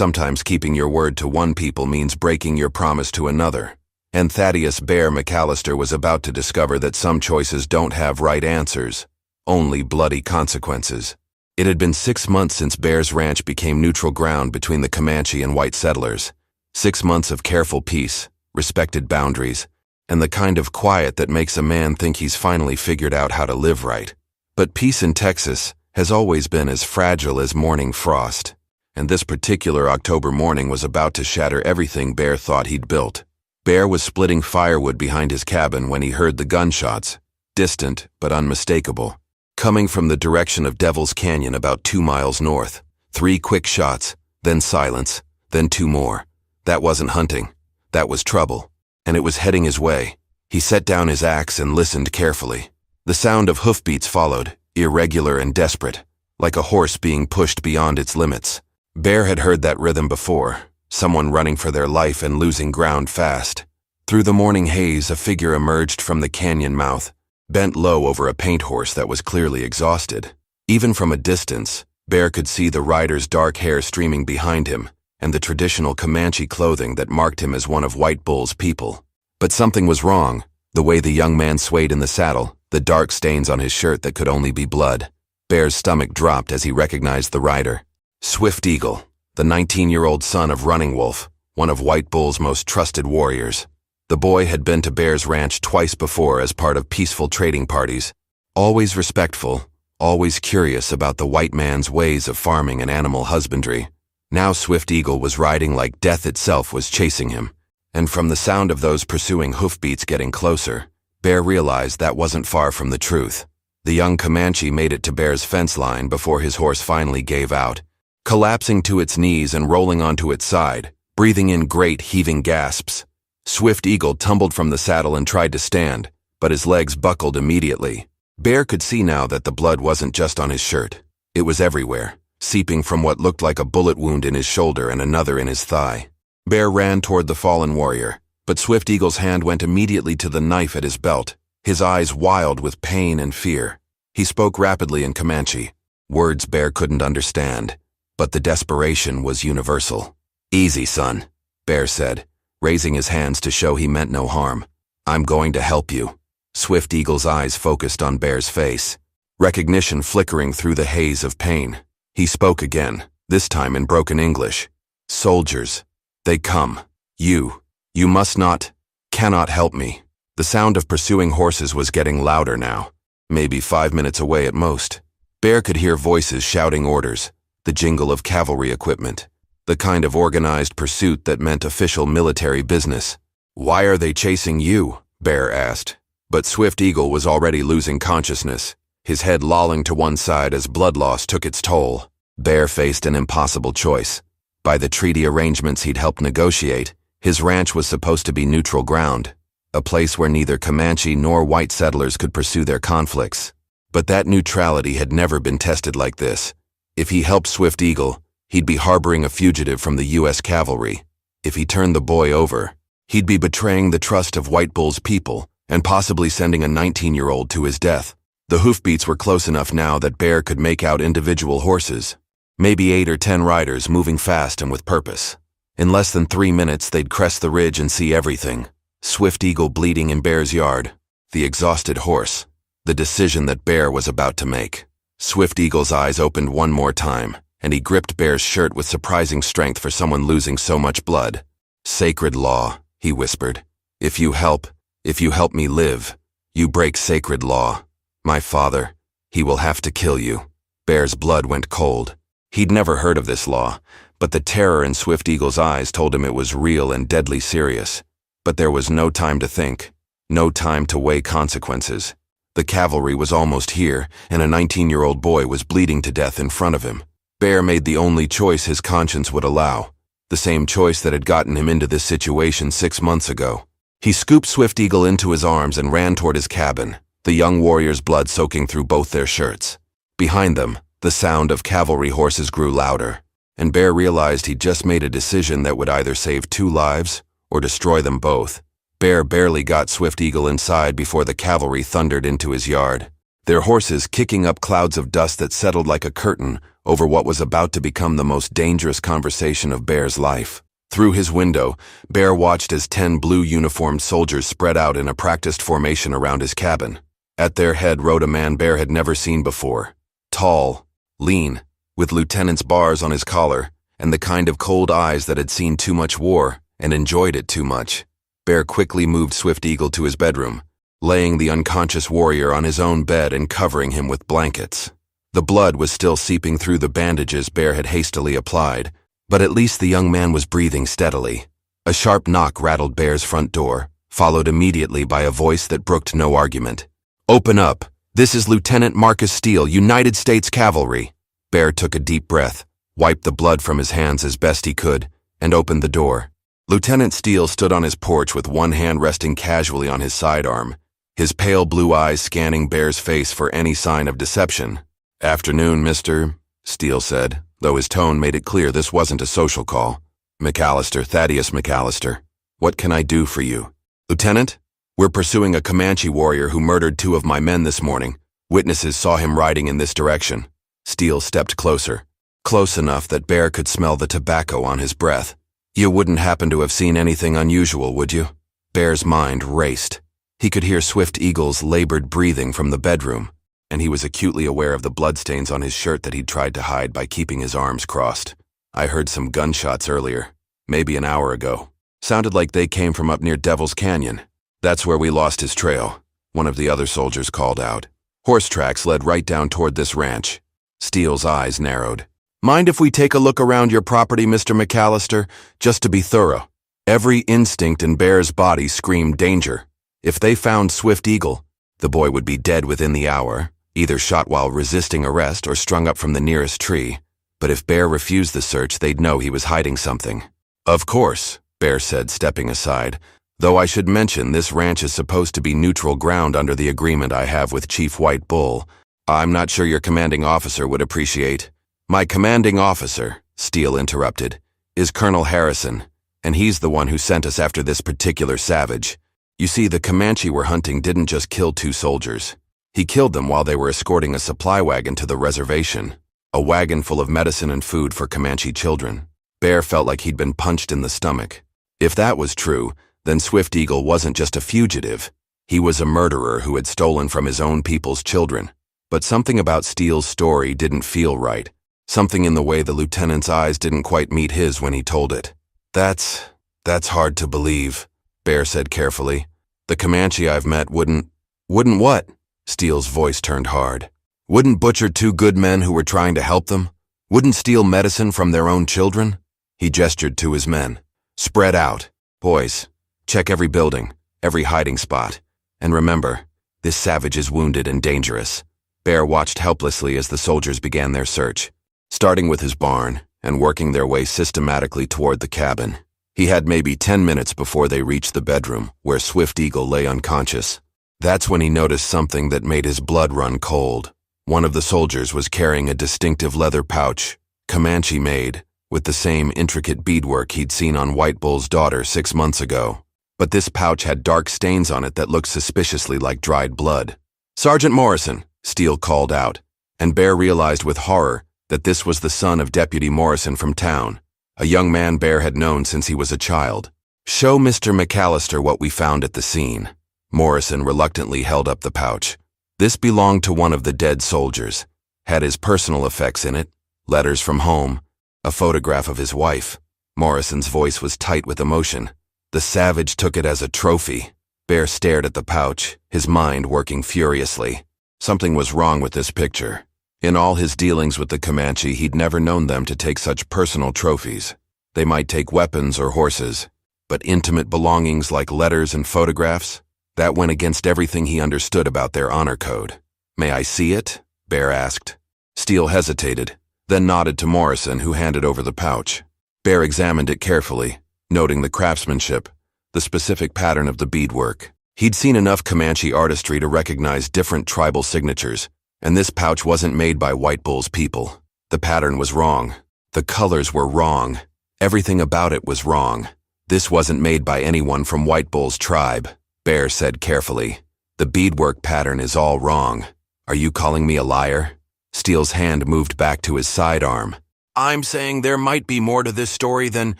Sometimes keeping your word to one people means breaking your promise to another. And Thaddeus Bear McAllister was about to discover that some choices don't have right answers, only bloody consequences. It had been 6 months since Bear's ranch became neutral ground between the Comanche and white settlers. 6 months of careful peace, respected boundaries, and the kind of quiet that makes a man think he's finally figured out how to live right. But peace in Texas has always been as fragile as morning frost, and this particular October morning was about to shatter everything Bear thought he'd built. Bear was splitting firewood behind his cabin when he heard the gunshots, distant but unmistakable, coming from the direction of Devil's Canyon about 2 miles north. 3 quick shots, then silence, then 2 more. That wasn't hunting. That was trouble. And it was heading his way. He set down his axe and listened carefully. The sound of hoofbeats followed, irregular and desperate, like a horse being pushed beyond its limits. Bear had heard that rhythm before, someone running for their life and losing ground fast. Through the morning haze, a figure emerged from the canyon mouth, bent low over a paint horse that was clearly exhausted. Even from a distance, Bear could see the rider's dark hair streaming behind him, and the traditional Comanche clothing that marked him as one of White Bull's people. But something was wrong. The way the young man swayed in the saddle, the dark stains on his shirt that could only be blood. Bear's stomach dropped as he recognized the rider. Swift Eagle, the 19-year-old son of Running Wolf, one of White Bull's most trusted warriors. The boy had been to Bear's ranch twice before as part of peaceful trading parties. Always respectful, always curious about the white man's ways of farming and animal husbandry. Now Swift Eagle was riding like death itself was chasing him, and from the sound of those pursuing hoofbeats getting closer, Bear realized that wasn't far from the truth. The young Comanche made it to Bear's fence line before his horse finally gave out, collapsing to its knees and rolling onto its side, breathing in great heaving gasps. Swift Eagle tumbled from the saddle and tried to stand, but his legs buckled immediately. Bear could see now that the blood wasn't just on his shirt. It was everywhere, seeping from what looked like a bullet wound in his shoulder and another in his thigh. Bear ran toward the fallen warrior, but Swift Eagle's hand went immediately to the knife at his belt, his eyes wild with pain and fear. He spoke rapidly in Comanche, words Bear couldn't understand, but the desperation was universal. "Easy, son," Bear said, raising his hands to show he meant no harm. "I'm going to help you." Swift Eagle's eyes focused on Bear's face, recognition flickering through the haze of pain. He spoke again, this time in broken English. "Soldiers, they come. You must not, cannot help me." The sound of pursuing horses was getting louder now, maybe 5 minutes away at most. Bear could hear voices shouting orders, the jingle of cavalry equipment, the kind of organized pursuit that meant official military business. "Why are they chasing you?" Bear asked. But Swift Eagle was already losing consciousness, his head lolling to one side as blood loss took its toll. Bear faced an impossible choice. By the treaty arrangements he'd helped negotiate, his ranch was supposed to be neutral ground, a place where neither Comanche nor white settlers could pursue their conflicts. But that neutrality had never been tested like this. If he helped Swift Eagle, he'd be harboring a fugitive from the U.S. cavalry. If he turned the boy over, he'd be betraying the trust of White Bull's people and possibly sending a 19-year-old to his death. The hoofbeats were close enough now that Bear could make out individual horses, maybe 8 or 10 riders moving fast and with purpose. In less than 3 minutes, they'd crest the ridge and see everything. Swift Eagle bleeding in Bear's yard, the exhausted horse, the decision that Bear was about to make. Swift Eagle's eyes opened one more time, and he gripped Bear's shirt with surprising strength for someone losing so much blood. "Sacred law," he whispered. If you help me live, you break sacred law. My father, he will have to kill you." Bear's blood went cold. He'd never heard of this law, but the terror in Swift Eagle's eyes told him it was real and deadly serious. But there was no time to think, no time to weigh consequences. The cavalry was almost here, and a 19-year-old boy was bleeding to death in front of him. Bear made the only choice his conscience would allow, the same choice that had gotten him into this situation 6 months ago. He scooped Swift Eagle into his arms and ran toward his cabin, the young warrior's blood soaking through both their shirts. Behind them, the sound of cavalry horses grew louder, and Bear realized he'd just made a decision that would either save 2 lives or destroy them both. Bear barely got Swift Eagle inside before the cavalry thundered into his yard, their horses kicking up clouds of dust that settled like a curtain over what was about to become the most dangerous conversation of Bear's life. Through his window, Bear watched as 10 blue-uniformed soldiers spread out in a practiced formation around his cabin. At their head rode a man Bear had never seen before. Tall, lean, with lieutenant's bars on his collar, and the kind of cold eyes that had seen too much war and enjoyed it too much. Bear quickly moved Swift Eagle to his bedroom, laying the unconscious warrior on his own bed and covering him with blankets. The blood was still seeping through the bandages Bear had hastily applied, but at least the young man was breathing steadily. A sharp knock rattled Bear's front door, followed immediately by a voice that brooked no argument. "Open up! This is Lieutenant Marcus Steele, United States Cavalry." Bear took a deep breath, wiped the blood from his hands as best he could, and opened the door. Lieutenant Steele stood on his porch with one hand resting casually on his sidearm, his pale blue eyes scanning Bear's face for any sign of deception. "Afternoon, Mr." Steele said, though his tone made it clear this wasn't a social call. "McAllister, Thaddeus McAllister. What can I do for you?" "Lieutenant, we're pursuing a Comanche warrior who murdered 2 of my men this morning. Witnesses saw him riding in this direction." Steele stepped closer, close enough that Bear could smell the tobacco on his breath. "You wouldn't happen to have seen anything unusual, would you?" Bear's mind raced. He could hear Swift Eagle's labored breathing from the bedroom, and he was acutely aware of the bloodstains on his shirt that he'd tried to hide by keeping his arms crossed. "I heard some gunshots earlier, maybe an hour ago. Sounded like they came from up near Devil's Canyon. That's where we lost his trail," one of the other soldiers called out. "Horse tracks led right down toward this ranch." Steele's eyes narrowed. "Mind if we take a look around your property, Mr. McAllister, just to be thorough?" Every instinct in Bear's body screamed danger. If they found Swift Eagle, the boy would be dead within the hour, either shot while resisting arrest or strung up from the nearest tree. But if Bear refused the search, they'd know he was hiding something. "Of course," Bear said, stepping aside, "though I should mention this ranch is supposed to be neutral ground under the agreement I have with Chief White Bull. I'm not sure your commanding officer would appreciate." "My commanding officer," Steele interrupted, "is Colonel Harrison, and he's the one who sent us after this particular savage. You see, the Comanche we're hunting didn't just kill 2 soldiers. He killed them while they were escorting a supply wagon to the reservation, a wagon full of medicine and food for Comanche children." Bear felt like he'd been punched in the stomach. If that was true, then Swift Eagle wasn't just a fugitive. He was a murderer who had stolen from his own people's children. But something about Steele's story didn't feel right. Something in the way the lieutenant's eyes didn't quite meet his when he told it. That's hard to believe," Bear said carefully. "The Comanche I've met wouldn't what?" Steele's voice turned hard. "Wouldn't butcher 2 good men who were trying to help them? Wouldn't steal medicine from their own children?" He gestured to his men. "Spread out. Boys, check every building, every hiding spot. And remember, this savage is wounded and dangerous." Bear watched helplessly as the soldiers began their search, starting with his barn and working their way systematically toward the cabin. He had maybe 10 minutes before they reached the bedroom, where Swift Eagle lay unconscious. That's when he noticed something that made his blood run cold. One of the soldiers was carrying a distinctive leather pouch, Comanche-made, with the same intricate beadwork he'd seen on White Bull's daughter 6 months ago. But this pouch had dark stains on it that looked suspiciously like dried blood. "Sergeant Morrison," Steele called out, and Bear realized with horror that this was the son of Deputy Morrison from town, a young man Bear had known since he was a child. "Show Mr. McAllister what we found at the scene." Morrison reluctantly held up the pouch. This belonged to one of the dead soldiers, had his personal effects in it, letters from home, a photograph of his wife. Morrison's voice was tight with emotion. "The savage took it as a trophy." Bear stared at the pouch, his mind working furiously. Something was wrong with this picture. In all his dealings with the Comanche, he'd never known them to take such personal trophies. They might take weapons or horses, but intimate belongings like letters and photographs? That went against everything he understood about their honor code. "May I see it?" Bear asked. Steele hesitated, then nodded to Morrison, who handed over the pouch. Bear examined it carefully, noting the craftsmanship, the specific pattern of the beadwork. He'd seen enough Comanche artistry to recognize different tribal signatures, and this pouch wasn't made by White Bull's people. The pattern was wrong. The colors were wrong. Everything about it was wrong. This wasn't made by anyone from White Bull's tribe, Bear said carefully. The beadwork pattern is all wrong. Are you calling me a liar? Steele's hand moved back to his sidearm. I'm saying there might be more to this story than...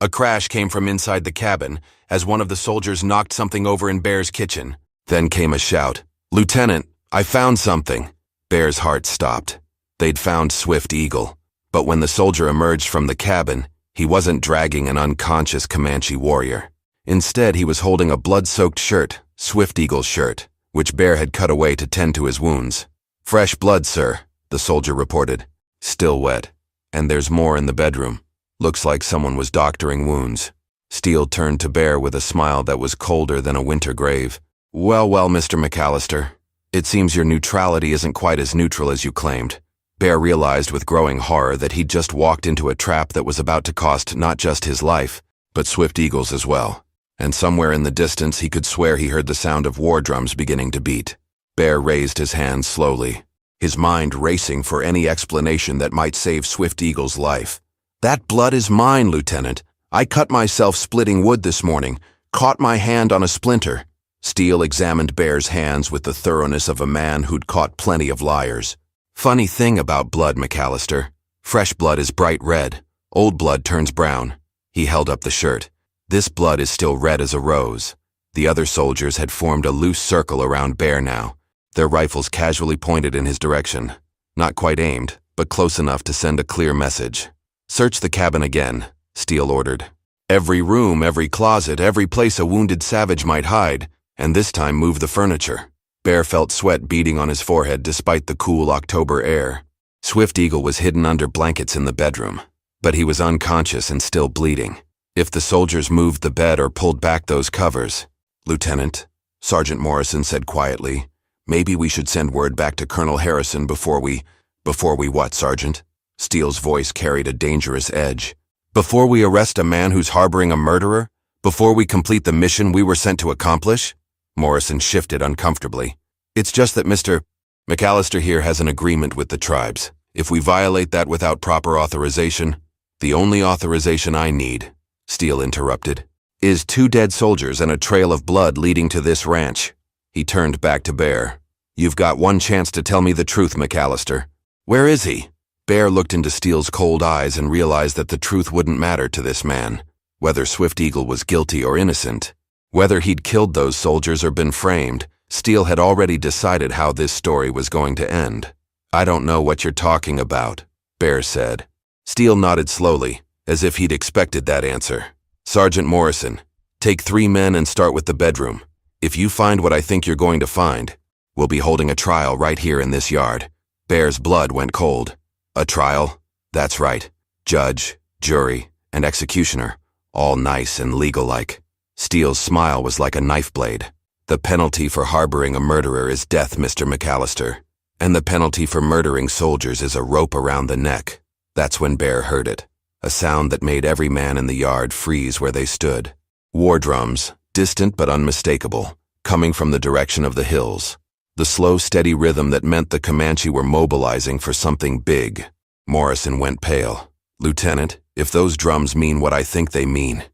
A crash came from inside the cabin as one of the soldiers knocked something over in Bear's kitchen. Then came a shout. Lieutenant, I found something. Bear's heart stopped. They'd found Swift Eagle. But when the soldier emerged from the cabin, he wasn't dragging an unconscious Comanche warrior. Instead, he was holding a blood-soaked shirt, Swift Eagle's shirt, which Bear had cut away to tend to his wounds. Fresh blood, sir, the soldier reported. Still wet. And there's more in the bedroom. Looks like someone was doctoring wounds. Steele turned to Bear with a smile that was colder than a winter grave. Well, Mr. McAllister. It seems your neutrality isn't quite as neutral as you claimed. Bear realized with growing horror that he'd just walked into a trap that was about to cost not just his life, but Swift Eagle's as well. And somewhere in the distance he could swear he heard the sound of war drums beginning to beat. Bear raised his hands slowly, his mind racing for any explanation that might save Swift Eagle's life. That blood is mine, Lieutenant. I cut myself splitting wood this morning, caught my hand on a splinter. Steele examined Bear's hands with the thoroughness of a man who'd caught plenty of liars. Funny thing about blood, McAllister. Fresh blood is bright red. Old blood turns brown. He held up the shirt. This blood is still red as a rose. The other soldiers had formed a loose circle around Bear now, their rifles casually pointed in his direction. Not quite aimed, but close enough to send a clear message. Search the cabin again, Steele ordered. Every room, every closet, every place a wounded savage might hide, and this time move the furniture. Bear felt sweat beading on his forehead despite the cool October air. Swift Eagle was hidden under blankets in the bedroom, but he was unconscious and still bleeding. If the soldiers moved the bed or pulled back those covers... Lieutenant, Sergeant Morrison said quietly, maybe we should send word back to Colonel Harrison before we what, Sergeant? Steele's voice carried a dangerous edge. Before we arrest a man who's harboring a murderer? Before we complete the mission we were sent to accomplish? Morrison shifted uncomfortably. It's just that Mr. McAllister here has an agreement with the tribes. If we violate that without proper authorization, the only authorization I need, Steele interrupted, is 2 dead soldiers and a trail of blood leading to this ranch. He turned back to Bear. You've got one chance to tell me the truth, McAllister. Where is he? Bear looked into Steele's cold eyes and realized that the truth wouldn't matter to this man, whether Swift Eagle was guilty or innocent. Whether he'd killed those soldiers or been framed, Steele had already decided how this story was going to end. I don't know what you're talking about, Bear said. Steele nodded slowly, as if he'd expected that answer. Sergeant Morrison, take 3 men and start with the bedroom. If you find what I think you're going to find, we'll be holding a trial right here in this yard. Bear's blood went cold. A trial? That's right. Judge, jury, and executioner, all nice and legal-like. Steele's smile was like a knife blade. The penalty for harboring a murderer is death, Mr. McAllister. And the penalty for murdering soldiers is a rope around the neck. That's when Bear heard it. A sound that made every man in the yard freeze where they stood. War drums, distant but unmistakable, coming from the direction of the hills. The slow, steady rhythm that meant the Comanche were mobilizing for something big. Morrison went pale. Lieutenant, if those drums mean what I think they mean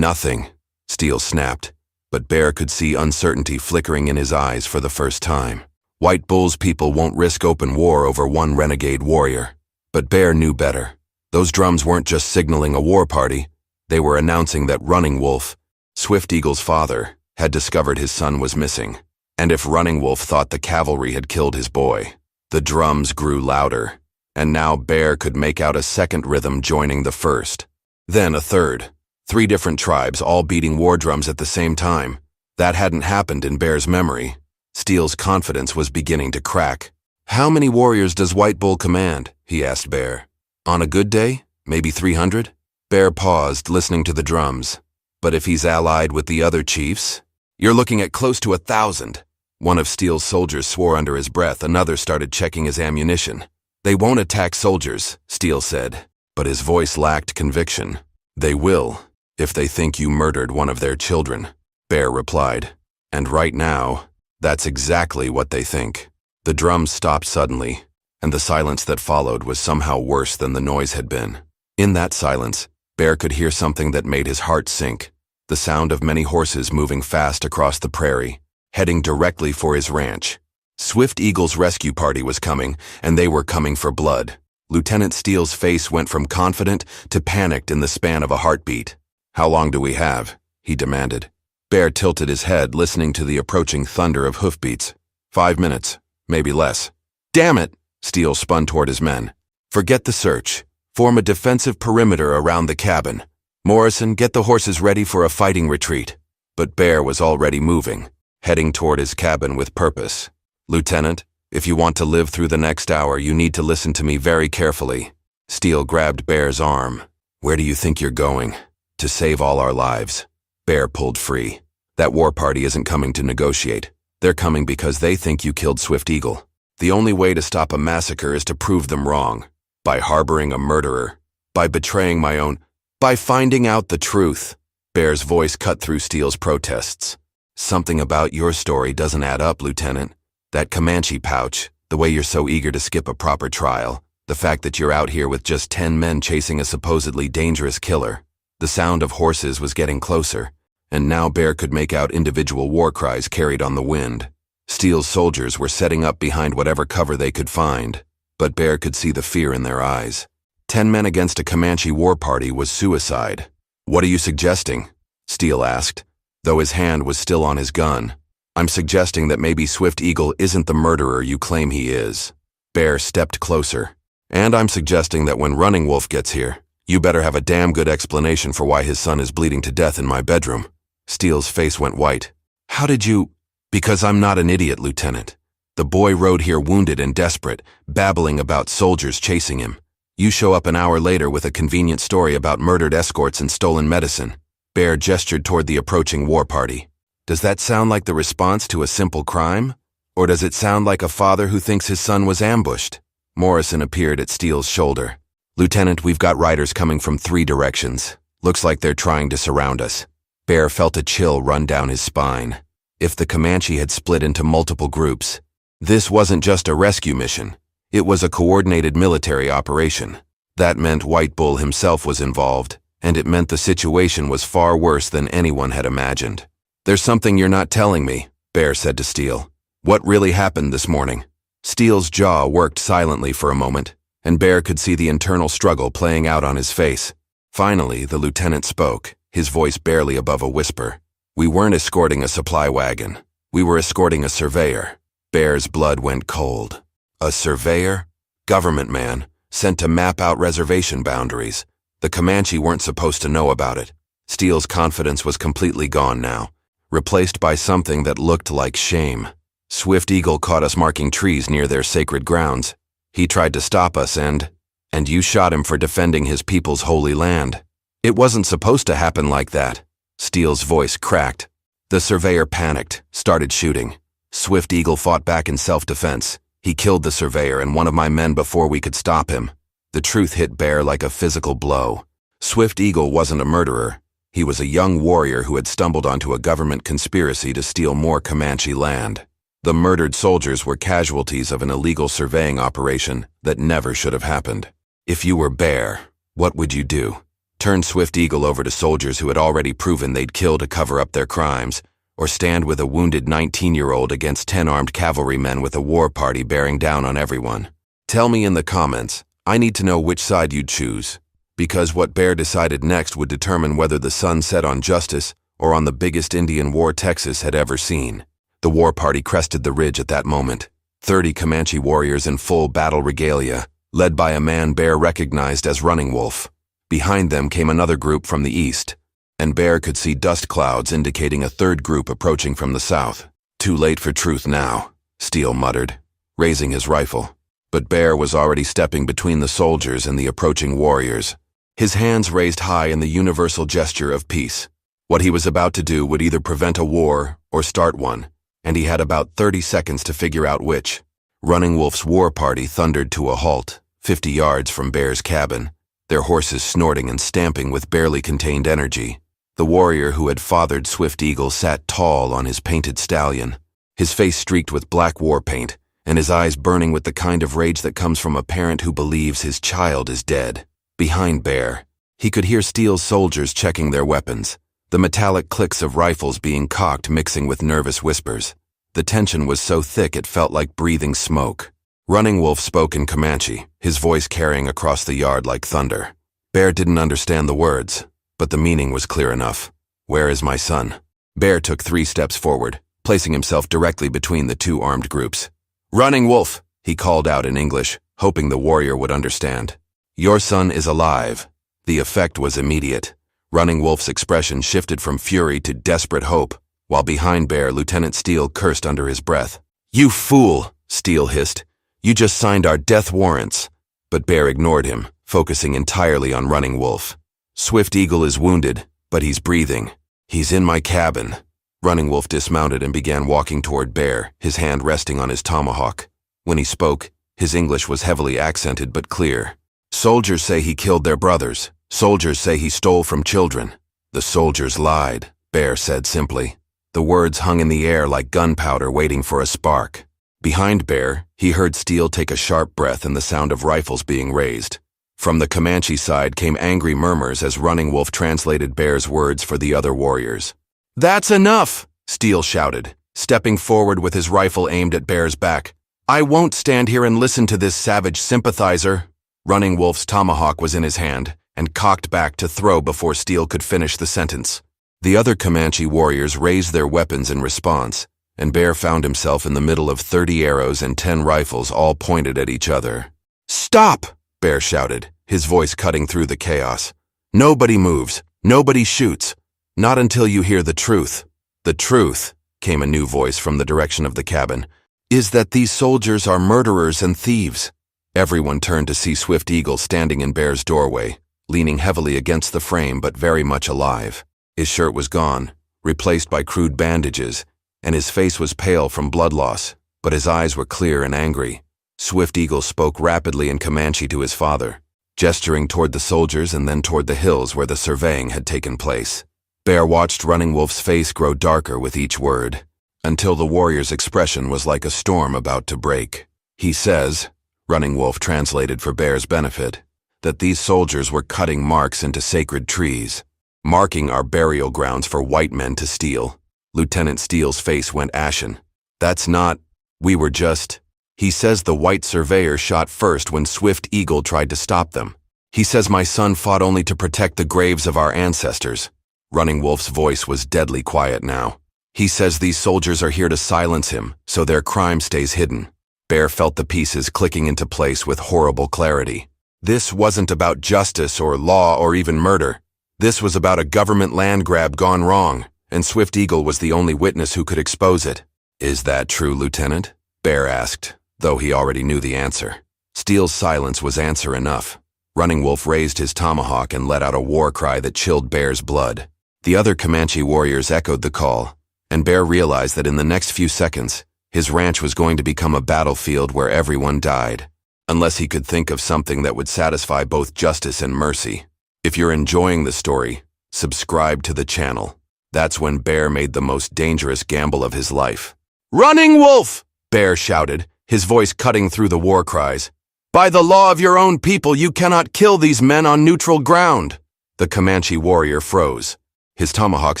nothing, Steele snapped. But Bear could see uncertainty flickering in his eyes for the first time. White Bull's people won't risk open war over one renegade warrior. But Bear knew better. Those drums weren't just signaling a war party. They were announcing that Running Wolf, Swift Eagle's father, had discovered his son was missing. And if Running Wolf thought the cavalry had killed his boy, the drums grew louder, and now Bear could make out a second rhythm joining the first. Then a third. 3 different tribes all beating war drums at the same time. That hadn't happened in Bear's memory. Steele's confidence was beginning to crack. How many warriors does White Bull command? He asked Bear. On a good day, maybe 300? Bear paused, listening to the drums. But if he's allied with the other chiefs? You're looking at close to 1,000. One of Steele's soldiers swore under his breath. Another started checking his ammunition. They won't attack soldiers, Steele said, but his voice lacked conviction. They will, if they think you murdered one of their children, Bear replied. And right now, that's exactly what they think. The drums stopped suddenly, and the silence that followed was somehow worse than the noise had been. In that silence, Bear could hear something that made his heart sink. The sound of many horses moving fast across the prairie, heading directly for his ranch. Swift Eagle's rescue party was coming, and they were coming for blood. Lieutenant Steele's face went from confident to panicked in the span of a heartbeat. "How long do we have?" he demanded. Bear tilted his head, listening to the approaching thunder of hoofbeats. 5 minutes, maybe less. "Damn it!" Steele spun toward his men. "Forget the search. Form a defensive perimeter around the cabin. Morrison, get the horses ready for a fighting retreat." But Bear was already moving, heading toward his cabin with purpose. "Lieutenant, if you want to live through the next hour, you need to listen to me very carefully." Steele grabbed Bear's arm. "Where do you think you're going?" "To save all our lives." Bear pulled free. "That war party isn't coming to negotiate. They're coming because they think you killed Swift Eagle. The only way to stop a massacre is to prove them wrong. By harboring a murderer. By betraying my own. By finding out the truth." Bear's voice cut through Steele's protests. "Something about your story doesn't add up, Lieutenant. That Comanche pouch, the way you're so eager to skip a proper trial, the fact that you're out here with just 10 men chasing a supposedly dangerous killer." The sound of horses was getting closer, and now Bear could make out individual war cries carried on the wind. Steele's soldiers were setting up behind whatever cover they could find, but Bear could see the fear in their eyes. 10 men against a Comanche war party was suicide. "What are you suggesting?" Steele asked, though his hand was still on his gun. "I'm suggesting that maybe Swift Eagle isn't the murderer you claim he is." Bear stepped closer. "And I'm suggesting that when Running Wolf gets here, you better have a damn good explanation for why his son is bleeding to death in my bedroom." Steele's face went white. "How did you—" "Because I'm not an idiot, Lieutenant. The boy rode here wounded and desperate, babbling about soldiers chasing him. You show up an hour later with a convenient story about murdered escorts and stolen medicine." Bear gestured toward the approaching war party. "Does that sound like the response to a simple crime? Or does it sound like a father who thinks his son was ambushed?" Morrison appeared at Steele's shoulder. "Lieutenant, we've got riders coming from 3 directions. Looks like they're trying to surround us." Bear felt a chill run down his spine. If the Comanche had split into multiple groups, this wasn't just a rescue mission. It was a coordinated military operation. That meant White Bull himself was involved, and it meant the situation was far worse than anyone had imagined. "There's something you're not telling me," Bear said to Steele. "What really happened this morning?" Steele's jaw worked silently for a moment, and Bear could see the internal struggle playing out on his face. Finally, the lieutenant spoke, his voice barely above a whisper. "We weren't escorting a supply wagon. We were escorting a surveyor." Bear's blood went cold. A surveyor? Government man, sent to map out reservation boundaries. The Comanche weren't supposed to know about it. Steele's confidence was completely gone now, replaced by something that looked like shame. "Swift Eagle caught us marking trees near their sacred grounds. He tried to stop us and you shot him for defending his people's holy land. It wasn't supposed to happen like that." Steele's voice cracked. The surveyor panicked, started shooting. Swift Eagle fought back in self-defense. He killed the surveyor and one of my men before we could stop him. The truth hit Bear like a physical blow. Swift Eagle wasn't a murderer. He was a young warrior who had stumbled onto a government conspiracy to steal more Comanche land. The murdered soldiers were casualties of an illegal surveying operation that never should have happened. If you were Bear, what would you do? Turn Swift Eagle over to soldiers who had already proven they'd kill to cover up their crimes, or stand with a wounded 19-year-old against 10 armed cavalrymen with a war party bearing down on everyone? Tell me in the comments. I need to know which side you'd choose, because what Bear decided next would determine whether the sun set on justice or on the biggest Indian war Texas had ever seen. The war party crested the ridge at that moment. 30 Comanche warriors in full battle regalia, led by a man Bear recognized as Running Wolf. Behind them came another group from the east, and Bear could see dust clouds indicating a third group approaching from the south. "Too late for truth now," Steele muttered, raising his rifle. But Bear was already stepping between the soldiers and the approaching warriors, his hands raised high in the universal gesture of peace. What he was about to do would either prevent a war or start one, and he had about 30 seconds to figure out which. Running Wolf's war party thundered to a halt, 50 yards from Bear's cabin, their horses snorting and stamping with barely contained energy. The warrior who had fathered Swift Eagle sat tall on his painted stallion, his face streaked with black war paint, and his eyes burning with the kind of rage that comes from a parent who believes his child is dead. Behind Bear, he could hear Steele's soldiers checking their weapons, the metallic clicks of rifles being cocked mixing with nervous whispers. The tension was so thick it felt like breathing smoke. Running Wolf spoke in Comanche, his voice carrying across the yard like thunder. Bear didn't understand the words, but the meaning was clear enough. "Where is my son?" Bear took 3 steps forward, placing himself directly between the 2 armed groups. "Running Wolf," he called out in English, hoping the warrior would understand. "Your son is alive." The effect was immediate. Running Wolf's expression shifted from fury to desperate hope, while behind Bear, Lieutenant Steele cursed under his breath. "You fool," Steele hissed. "You just signed our death warrants." But Bear ignored him, focusing entirely on Running Wolf. "Swift Eagle is wounded, but he's breathing. He's in my cabin." Running Wolf dismounted and began walking toward Bear, his hand resting on his tomahawk. When he spoke, his English was heavily accented but clear. "Soldiers say he killed their brothers. Soldiers say he stole from children." "The soldiers lied," Bear said simply. The words hung in the air like gunpowder waiting for a spark. Behind Bear, he heard Steele take a sharp breath and the sound of rifles being raised. From the Comanche side came angry murmurs as Running Wolf translated Bear's words for the other warriors. "That's enough!" Steele shouted, stepping forward with his rifle aimed at Bear's back. "I won't stand here and listen to this savage sympathizer." Running Wolf's tomahawk was in his hand and cocked back to throw before Steele could finish the sentence. The other Comanche warriors raised their weapons in response, and Bear found himself in the middle of 30 arrows and 10 rifles all pointed at each other. "Stop!" Bear shouted, his voice cutting through the chaos. "Nobody moves. Nobody shoots. Not until you hear the truth." "The truth," came a new voice from the direction of the cabin, "is that these soldiers are murderers and thieves." Everyone turned to see Swift Eagle standing in Bear's doorway, leaning heavily against the frame but very much alive. His shirt was gone, replaced by crude bandages, and his face was pale from blood loss, but his eyes were clear and angry. Swift Eagle spoke rapidly in Comanche to his father, gesturing toward the soldiers and then toward the hills where the surveying had taken place. Bear watched Running Wolf's face grow darker with each word, until the warrior's expression was like a storm about to break. "He says," Running Wolf translated for Bear's benefit, "that these soldiers were cutting marks into sacred trees, marking our burial grounds for white men to steal." Lieutenant Steele's face went ashen. "That's not, we were just..." "He says the white surveyor shot first when Swift Eagle tried to stop them. He says my son fought only to protect the graves of our ancestors." Running Wolf's voice was deadly quiet now. "He says these soldiers are here to silence him, so their crime stays hidden." Bear felt the pieces clicking into place with horrible clarity. This wasn't about justice or law or even murder. This was about a government land grab gone wrong, and Swift Eagle was the only witness who could expose it. "Is that true, Lieutenant?" Bear asked, though he already knew the answer. Steele's silence was answer enough. Running Wolf raised his tomahawk and let out a war cry that chilled Bear's blood. The other Comanche warriors echoed the call, and Bear realized that in the next few seconds, his ranch was going to become a battlefield where everyone died, unless he could think of something that would satisfy both justice and mercy. If you're enjoying the story, subscribe to the channel. That's when Bear made the most dangerous gamble of his life. "Running Wolf!" Bear shouted, his voice cutting through the war cries. "By the law of your own people, you cannot kill these men on neutral ground." The Comanche warrior froze, his tomahawk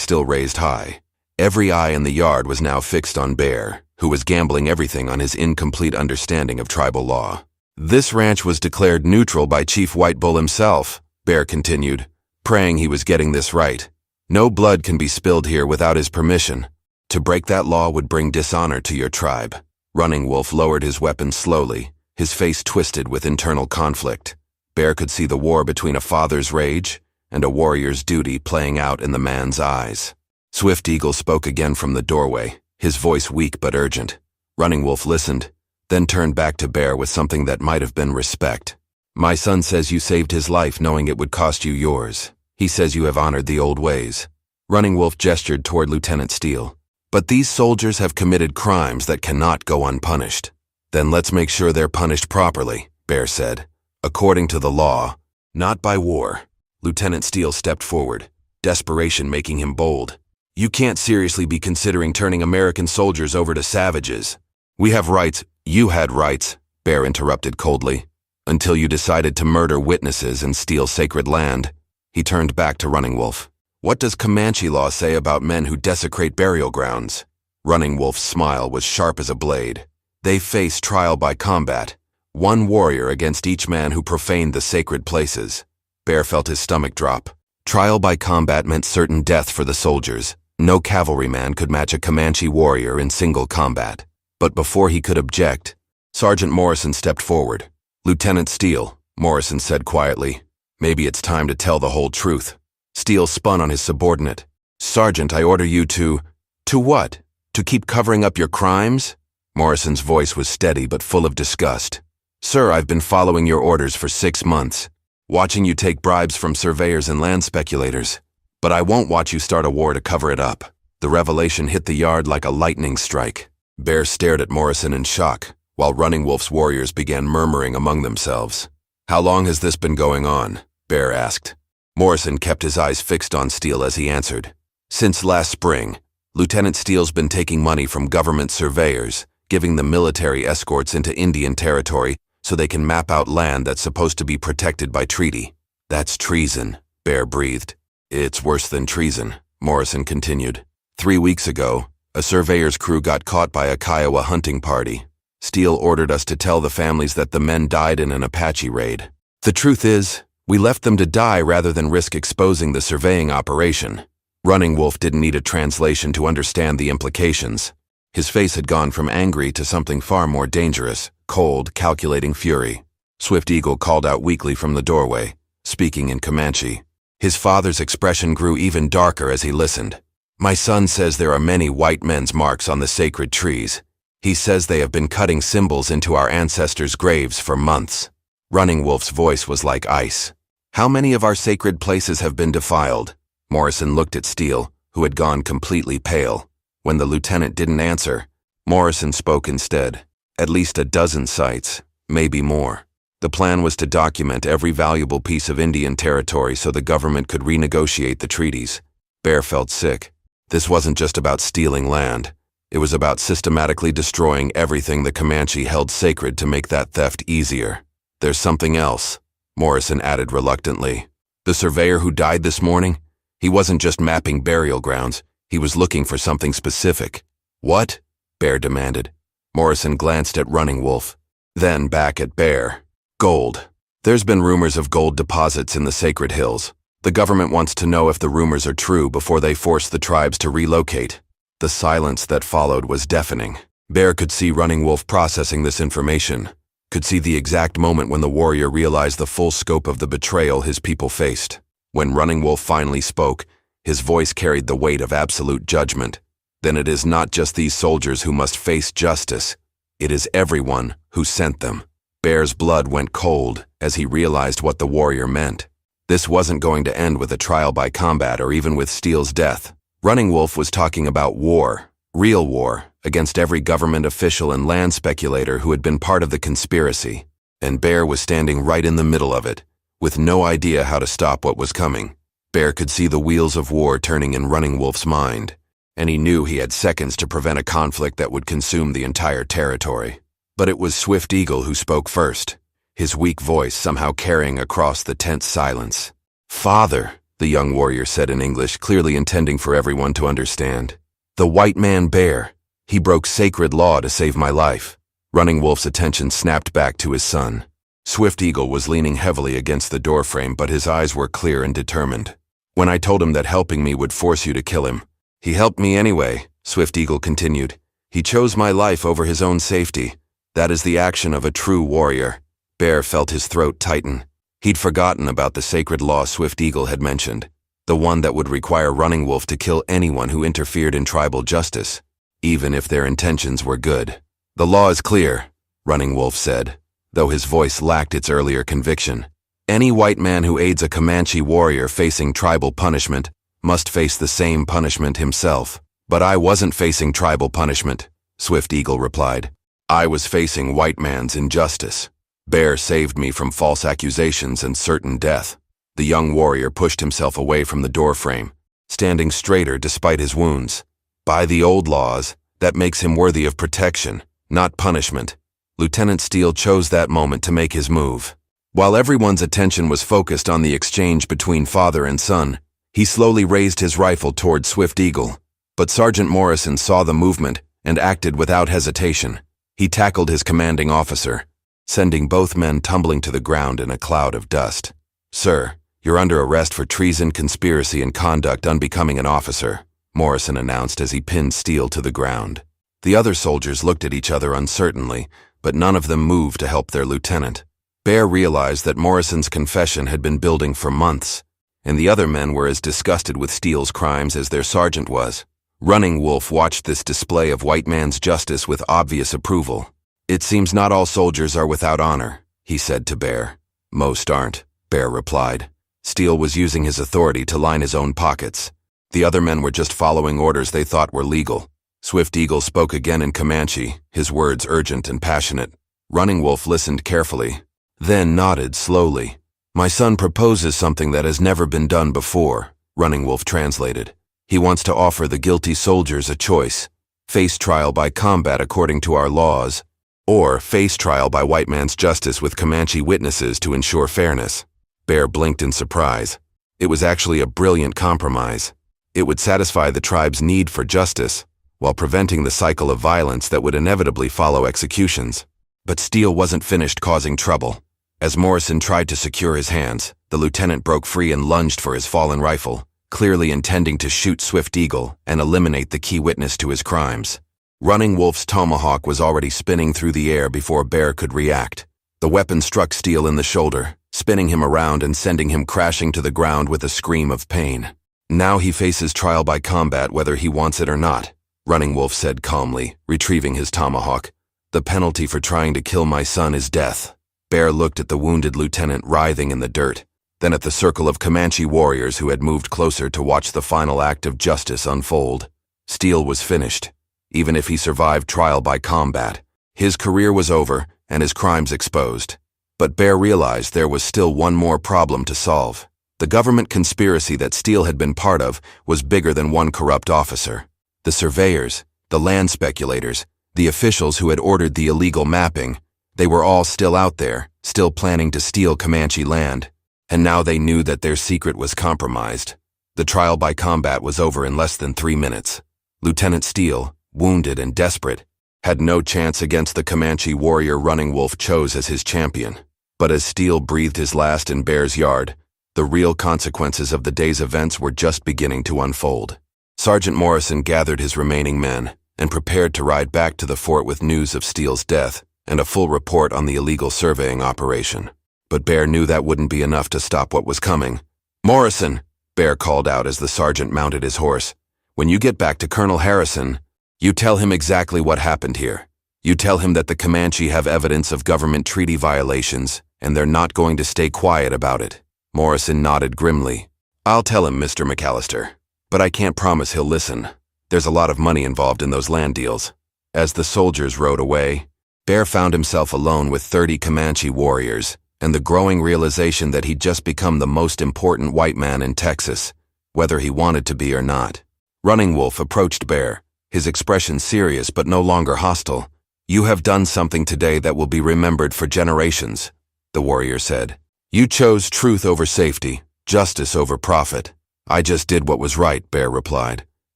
still raised high. Every eye in the yard was now fixed on Bear, who was gambling everything on his incomplete understanding of tribal law. "This ranch was declared neutral by Chief White Bull himself," Bear continued, praying he was getting this right. "No blood can be spilled here without his permission. To break that law would bring dishonor to your tribe." Running Wolf lowered his weapon slowly, his face twisted with internal conflict. Bear could see the war between a father's rage and a warrior's duty playing out in the man's eyes. Swift Eagle spoke again from the doorway, his voice weak but urgent. Running Wolf listened, then turned back to Bear with something that might have been respect. "My son says you saved his life knowing it would cost you yours. He says you have honored the old ways." Running Wolf gestured toward Lieutenant Steele. "But these soldiers have committed crimes that cannot go unpunished." "Then let's make sure they're punished properly," Bear said. "According to the law, not by war." Lieutenant Steele stepped forward, desperation making him bold. "You can't seriously be considering turning American soldiers over to savages." "We have rights." "You had rights," Bear interrupted coldly, "until you decided to murder witnesses and steal sacred land." He turned back to Running Wolf. "What does Comanche law say about men who desecrate burial grounds?" Running Wolf's smile was sharp as a blade. They faced trial by combat, one warrior against each man who profaned the sacred places. Bear felt his stomach drop. Trial by combat meant certain death for the soldiers. No cavalryman could match a Comanche warrior in single combat. But before he could object, Sergeant Morrison stepped forward. "Lieutenant Steele," Morrison said quietly, "maybe it's time to tell the whole truth." Steele spun on his subordinate. "Sergeant, I order you to..." "To what? To keep covering up your crimes?" Morrison's voice was steady but full of disgust. "Sir, I've been following your orders for 6 months, watching you take bribes from surveyors and land speculators. But I won't watch you start a war to cover it up." The revelation hit the yard like a lightning strike. Bear stared at Morrison in shock, while Running Wolf's warriors began murmuring among themselves. "How long has this been going on?" Bear asked. Morrison kept his eyes fixed on Steele as he answered. "Since last spring, Lieutenant Steele's been taking money from government surveyors, giving them military escorts into Indian territory so they can map out land that's supposed to be protected by treaty." "That's treason," Bear breathed. "It's worse than treason," Morrison continued. 3 weeks ago, a surveyor's crew got caught by a Kiowa hunting party. Steele ordered us to tell the families that the men died in an Apache raid. The truth is, we left them to die rather than risk exposing the surveying operation." Running Wolf didn't need a translation to understand the implications. His face had gone from angry to something far more dangerous, cold, calculating fury. Swift Eagle called out weakly from the doorway, speaking in Comanche. His father's expression grew even darker as he listened. "My son says there are many white men's marks on the sacred trees. He says they have been cutting symbols into our ancestors' graves for months." Running Wolf's voice was like ice. "How many of our sacred places have been defiled?" Morrison looked at Steele, who had gone completely pale. When the lieutenant didn't answer, Morrison spoke instead. "At least a dozen sites, maybe more. The plan was to document every valuable piece of Indian territory so the government could renegotiate the treaties." Bear felt sick. This wasn't just about stealing land. It was about systematically destroying everything the Comanche held sacred to make that theft easier. "There's something else," Morrison added reluctantly. "The surveyor who died this morning? He wasn't just mapping burial grounds. He was looking for something specific." "What?" Bear demanded. Morrison glanced at Running Wolf, then back at Bear. "Gold. There's been rumors of gold deposits in the Sacred Hills. The government wants to know if the rumors are true before they force the tribes to relocate." The silence that followed was deafening. Bear could see Running Wolf processing this information, could see the exact moment when the warrior realized the full scope of the betrayal his people faced. When Running Wolf finally spoke, his voice carried the weight of absolute judgment. "Then it is not just these soldiers who must face justice. It is everyone who sent them." Bear's blood went cold as he realized what the warrior meant. This wasn't going to end with a trial by combat or even with Steele's death. Running Wolf was talking about war, real war, against every government official and land speculator who had been part of the conspiracy. And Bear was standing right in the middle of it, with no idea how to stop what was coming. Bear could see the wheels of war turning in Running Wolf's mind, and he knew he had seconds to prevent a conflict that would consume the entire territory. But it was Swift Eagle who spoke first, his weak voice somehow carrying across the tense silence. "Father," the young warrior said in English, clearly intending for everyone to understand. "The white man Bear, he broke sacred law to save my life." Running Wolf's attention snapped back to his son. Swift Eagle was leaning heavily against the doorframe, but his eyes were clear and determined. "When I told him that helping me would force you to kill him, he helped me anyway," Swift Eagle continued. "He chose my life over his own safety. That is the action of a true warrior." Bear felt his throat tighten. He'd forgotten about the sacred law Swift Eagle had mentioned, the one that would require Running Wolf to kill anyone who interfered in tribal justice, even if their intentions were good. "The law is clear," Running Wolf said, though his voice lacked its earlier conviction. "Any white man who aids a Comanche warrior facing tribal punishment must face the same punishment himself." "But I wasn't facing tribal punishment," Swift Eagle replied. "I was facing white man's injustice. Bear saved me from false accusations and certain death." The young warrior pushed himself away from the doorframe, standing straighter despite his wounds. "By the old laws, that makes him worthy of protection, not punishment." Lieutenant Steele chose that moment to make his move. While everyone's attention was focused on the exchange between father and son, he slowly raised his rifle toward Swift Eagle. But Sergeant Morrison saw the movement and acted without hesitation. He tackled his commanding officer, sending both men tumbling to the ground in a cloud of dust. "Sir, you're under arrest for treason, conspiracy, and conduct unbecoming an officer," Morrison announced as he pinned Steele to the ground. The other soldiers looked at each other uncertainly, but none of them moved to help their lieutenant. Bear realized that Morrison's confession had been building for months, and the other men were as disgusted with Steele's crimes as their sergeant was. Running Wolf watched this display of white man's justice with obvious approval. "It seems not all soldiers are without honor," he said to Bear. "Most aren't," Bear replied. Steele was using his authority to line his own pockets. The other men were just following orders they thought were legal. Swift Eagle spoke again in Comanche, his words urgent and passionate. Running Wolf listened carefully, then nodded slowly. "My son proposes something that has never been done before," Running Wolf translated. "He wants to offer the guilty soldiers a choice: face trial by combat according to our laws, or face trial by white man's justice with Comanche witnesses to ensure fairness." Bear blinked in surprise. It was actually a brilliant compromise. It would satisfy the tribe's need for justice, while preventing the cycle of violence that would inevitably follow executions. But Steele wasn't finished causing trouble. As Morrison tried to secure his hands, the lieutenant broke free and lunged for his fallen rifle, clearly intending to shoot Swift Eagle and eliminate the key witness to his crimes. Running Wolf's tomahawk was already spinning through the air before Bear could react. The weapon struck Steele in the shoulder, spinning him around and sending him crashing to the ground with a scream of pain. "Now he faces trial by combat whether he wants it or not," Running Wolf said calmly, retrieving his tomahawk. "The penalty for trying to kill my son is death." Bear looked at the wounded lieutenant writhing in the dirt, then at the circle of Comanche warriors who had moved closer to watch the final act of justice unfold. Steele was finished. Even if he survived trial by combat, his career was over and his crimes exposed. But Bear realized there was still one more problem to solve. The government conspiracy that Steele had been part of was bigger than one corrupt officer. The surveyors, the land speculators, the officials who had ordered the illegal mapping, they were all still out there, still planning to steal Comanche land. And now they knew that their secret was compromised. The trial by combat was over in less than 3 minutes. Lieutenant Steele, wounded and desperate, had no chance against the Comanche warrior Running Wolf chose as his champion. But as Steele breathed his last in Bear's yard, the real consequences of the day's events were just beginning to unfold. Sergeant Morrison gathered his remaining men and prepared to ride back to the fort with news of Steele's death and a full report on the illegal surveying operation. But Bear knew that wouldn't be enough to stop what was coming. "Morrison," Bear called out as the sergeant mounted his horse, "when you get back to Colonel Harrison, you tell him exactly what happened here. You tell him that the Comanche have evidence of government treaty violations, and they're not going to stay quiet about it." Morrison nodded grimly. "I'll tell him, Mr. McAllister, but I can't promise he'll listen. There's a lot of money involved in those land deals." As the soldiers rode away, Bear found himself alone with 30 Comanche warriors, and the growing realization that he'd just become the most important white man in Texas, whether he wanted to be or not. Running Wolf approached Bear, his expression serious but no longer hostile. "You have done something today that will be remembered for generations," the warrior said. "You chose truth over safety, justice over profit." "I just did what was right," Bear replied.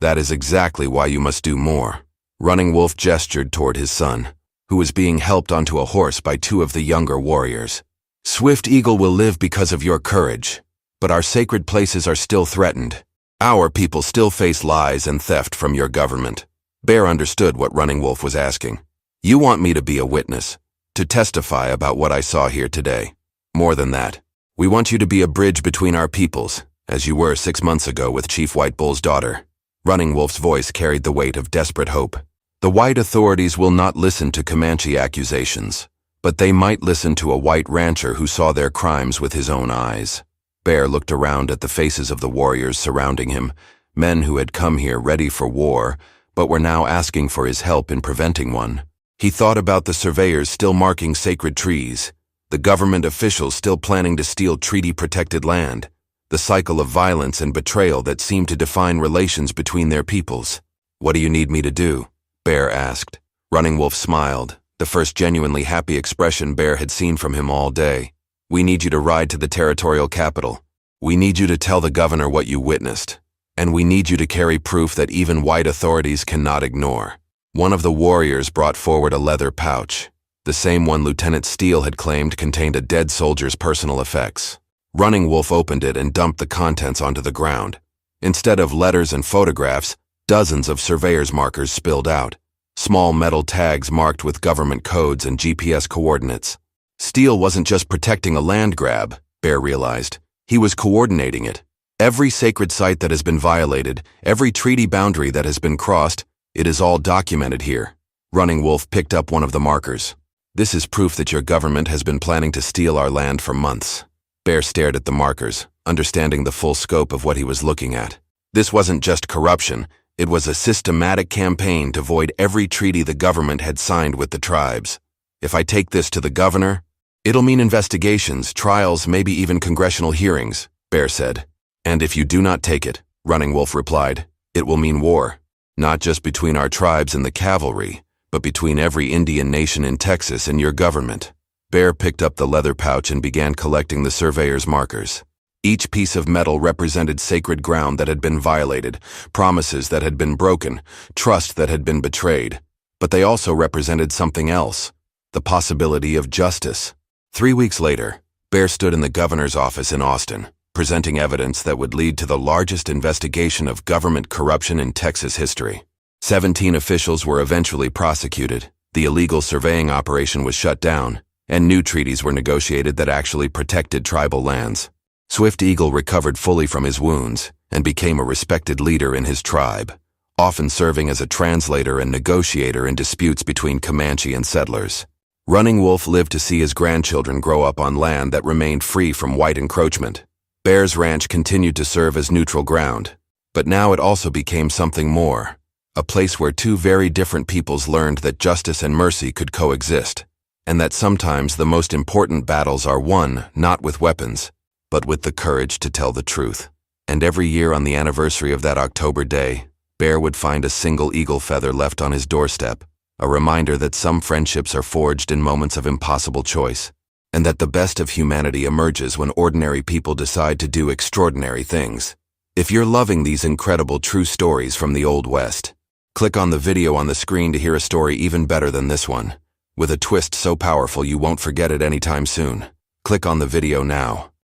"That is exactly why you must do more." Running Wolf gestured toward his son, who was being helped onto a horse by 2 of the younger warriors. "Swift Eagle will live because of your courage, but our sacred places are still threatened. Our people still face lies and theft from your government." Bear understood what Running Wolf was asking. "You want me to be a witness, to testify about what I saw here today. More than that, we want you to be a bridge between our peoples, as you were 6 months ago with Chief White Bull's daughter." Running Wolf's voice carried the weight of desperate hope. "The white authorities will not listen to Comanche accusations, but they might listen to a white rancher who saw their crimes with his own eyes." Bear looked around at the faces of the warriors surrounding him, men who had come here ready for war, but were now asking for his help in preventing one. He thought about the surveyors still marking sacred trees, the government officials still planning to steal treaty-protected land, the cycle of violence and betrayal that seemed to define relations between their peoples. "What do you need me to do?" Bear asked. Running Wolf smiled, the first genuinely happy expression Bear had seen from him all day. "We need you to ride to the territorial capital. We need you to tell the governor what you witnessed. And we need you to carry proof that even white authorities cannot ignore. One of the warriors brought forward a leather pouch, the same one Lieutenant Steele had claimed contained a dead soldier's personal effects. Running Wolf opened it and dumped the contents onto the ground. Instead of letters and photographs, dozens of surveyor's markers spilled out. Small metal tags marked with government codes and GPS coordinates. Steele wasn't just protecting a land grab, Bear realized. He was coordinating it. Every sacred site that has been violated, every treaty boundary that has been crossed, it is all documented here. Running Wolf picked up one of the markers. This is proof that your government has been planning to steal our land for months. Bear stared at the markers, understanding the full scope of what he was looking at. This wasn't just corruption, it was a systematic campaign to void every treaty the government had signed with the tribes. If I take this to the governor, it'll mean investigations, trials, maybe even congressional hearings, Bear said. And if you do not take it, Running Wolf replied, it will mean war. Not just between our tribes and the cavalry, but between every Indian nation in Texas and your government. Bear picked up the leather pouch and began collecting the surveyor's markers. Each piece of metal represented sacred ground that had been violated, promises that had been broken, trust that had been betrayed. But they also represented something else, the possibility of justice. 3 weeks later, Bear stood in the governor's office in Austin, presenting evidence that would lead to the largest investigation of government corruption in Texas history. 17 officials were eventually prosecuted, the illegal surveying operation was shut down, and new treaties were negotiated that actually protected tribal lands. Swift Eagle recovered fully from his wounds and became a respected leader in his tribe, often serving as a translator and negotiator in disputes between Comanche and settlers. Running Wolf lived to see his grandchildren grow up on land that remained free from white encroachment. Bear's Ranch continued to serve as neutral ground, but now it also became something more, a place where two very different peoples learned that justice and mercy could coexist, and that sometimes the most important battles are won not with weapons, but with the courage to tell the truth. And every year on the anniversary of that October day, Bear would find a single eagle feather left on his doorstep, a reminder that some friendships are forged in moments of impossible choice, and that the best of humanity emerges when ordinary people decide to do extraordinary things. If you're loving these incredible true stories from the Old West, click on the video on the screen to hear a story even better than this one, with a twist so powerful you won't forget it anytime soon. Click on the video now.